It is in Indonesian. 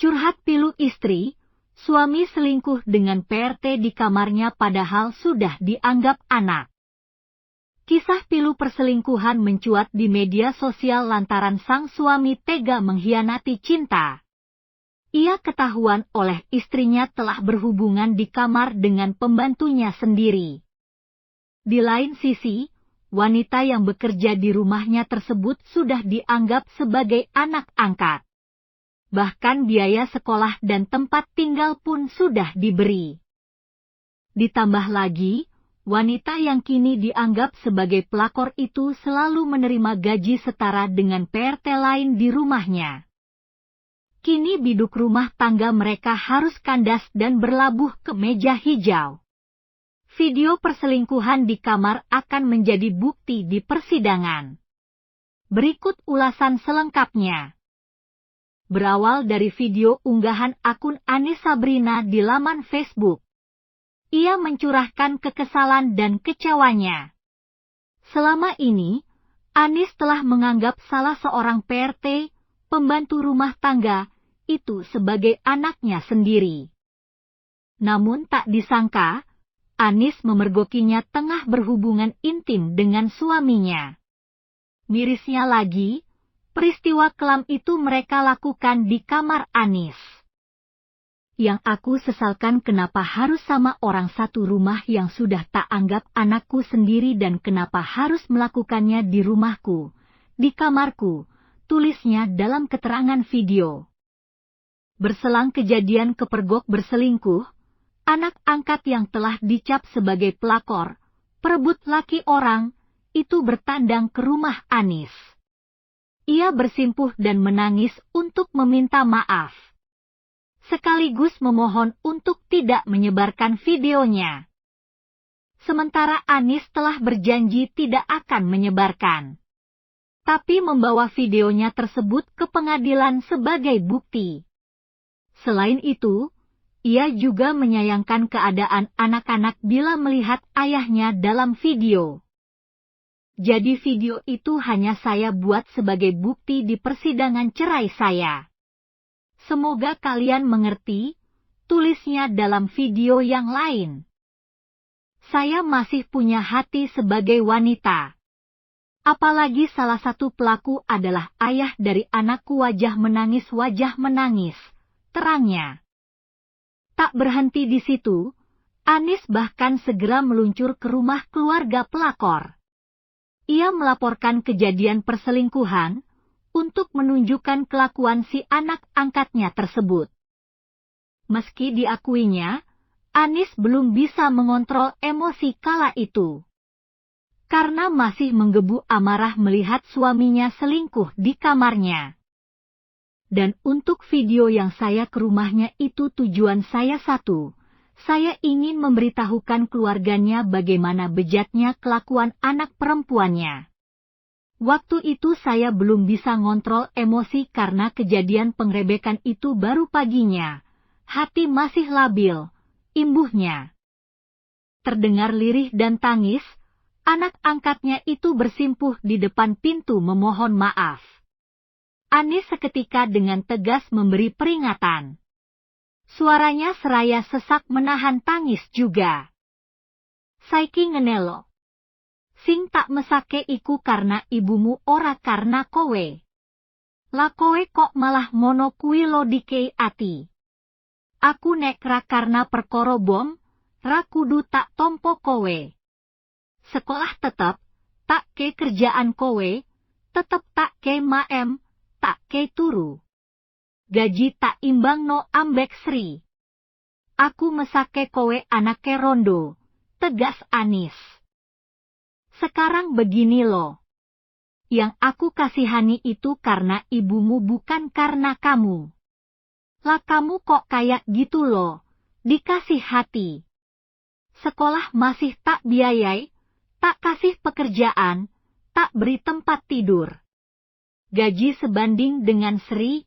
Curhat pilu istri, suami selingkuh dengan PRT di kamarnya padahal sudah dianggap anak. Kisah pilu perselingkuhan mencuat di media sosial lantaran sang suami tega mengkhianati cinta. Ia ketahuan oleh istrinya telah berhubungan di kamar dengan pembantunya sendiri. Di lain sisi, wanita yang bekerja di rumahnya tersebut sudah dianggap sebagai anak angkat. Bahkan biaya sekolah dan tempat tinggal pun sudah diberi. Ditambah lagi, wanita yang kini dianggap sebagai pelakor itu selalu menerima gaji setara dengan PRT lain di rumahnya. Kini biduk rumah tangga mereka harus kandas dan berlabuh ke meja hijau. Video perselingkuhan di kamar akan menjadi bukti di persidangan. Berikut ulasan selengkapnya. Berawal dari video unggahan akun Anis Sabrina di laman Facebook. Ia mencurahkan kekesalan dan kecewanya. Selama ini, Anis telah menganggap salah seorang PRT, pembantu rumah tangga, itu sebagai anaknya sendiri. Namun tak disangka, Anis memergokinya tengah berhubungan intim dengan suaminya. Mirisnya lagi, peristiwa kelam itu mereka lakukan di kamar Anis. Yang aku sesalkan kenapa harus sama orang satu rumah yang sudah tak anggap anakku sendiri dan kenapa harus melakukannya di rumahku, di kamarku, tulisnya dalam keterangan video. Berselang kejadian kepergok berselingkuh, anak angkat yang telah dicap sebagai pelakor, perebut laki orang, itu bertandang ke rumah Anis. Ia bersimpuh dan menangis untuk meminta maaf. Sekaligus memohon untuk tidak menyebarkan videonya. Sementara Anis telah berjanji tidak akan menyebarkan. Tapi membawa videonya tersebut ke pengadilan sebagai bukti. Selain itu, ia juga menyayangkan keadaan anak-anak bila melihat ayahnya dalam video. Jadi video itu hanya saya buat sebagai bukti di persidangan cerai saya. Semoga kalian mengerti, tulisnya dalam video yang lain. Saya masih punya hati sebagai wanita. Apalagi salah satu pelaku adalah ayah dari anakku wajah menangis, terangnya. Tak berhenti di situ, Anis bahkan segera meluncur ke rumah keluarga pelakor. Ia melaporkan kejadian perselingkuhan, untuk menunjukkan kelakuan si anak angkatnya tersebut. Meski diakuinya, Anis belum bisa mengontrol emosi kala itu. Karena masih menggebu amarah melihat suaminya selingkuh di kamarnya. Dan untuk video yang saya ke rumahnya itu tujuan saya satu, saya ingin memberitahukan keluarganya bagaimana bejatnya kelakuan anak perempuannya. Waktu itu saya belum bisa ngontrol emosi karena kejadian penggerebekan itu baru paginya. Hati masih labil, imbuhnya. Terdengar lirih dan tangis, anak angkatnya itu bersimpuh di depan pintu memohon maaf. Anis seketika dengan tegas memberi peringatan. Suaranya seraya sesak menahan tangis juga. Saiki ngenelo. Sing tak mesake iku karena ibumu ora karena kowe. Lah kowe kok malah ngono kuwi lo dikei ati. Aku nek ra karena perkara bom, ra kudu tak tompo kowe. Sekolah tetep, tak ke kerjaan kowe, tetep tak ke maem, tak ke turu. Gaji tak imbang no ambek Sri. Aku mesake kowe anake rondo, tegas Anis. Sekarang begini loh. Yang aku kasihani itu karena ibumu bukan karena kamu. Lah kamu kok kayak gitu loh, dikasih hati. Sekolah masih tak biayai, tak kasih pekerjaan, tak beri tempat tidur. Gaji sebanding dengan Sri,